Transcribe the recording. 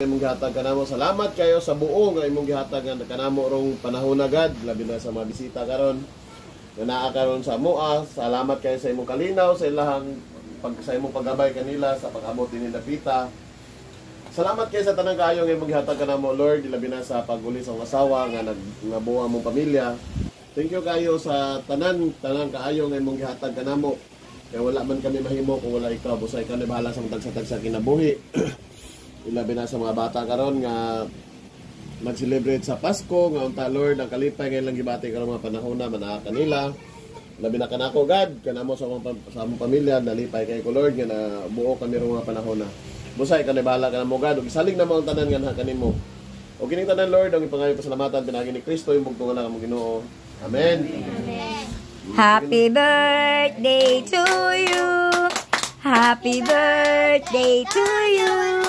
imong gihatag kanamo. Salamat kayo sa buo nga imong gihatag nga kanamo rong panahon agad, labi na sa mga bisita karon. Nga naa karon sa amoa. Salamat kayo sa imong kalinaw, sa ilahang sa imong paggabay kanila sa pag-abot dinhi dapita. Salamat kayo sa tanang kaayo nga imong gihatag kanamo, Lord, labi na sa pag-uli sa asawa nga nagbuo among pamilya. Thank you kayo sa tanang kaayo nga imong gihatag kanamo. Kaya wala man kami mahimo kung wala ikaw. Busa ikaw na bahala sa matag-satag sa kinabuhi. Ilabi na sa mga bata karon nga mag-celebrate sa Pasko nga unta Lord ang kalipay ngayon lang gibati karon mga panahon na manaa kanila. Labi na kanako God kanamo sa among pamilya nalipay kay ko Lord nga nabuo kami ro mga panahon na. Busa ikaw na bahala kanamo God ug isalig na mo ang tanan nga naha kanimo. O kining tanan Lord ang ipangayo pasalamatan pinagi ni Kristo imong tunga na among Ginoo. Amen. Amen. Happy birthday to you. Happy birthday to you.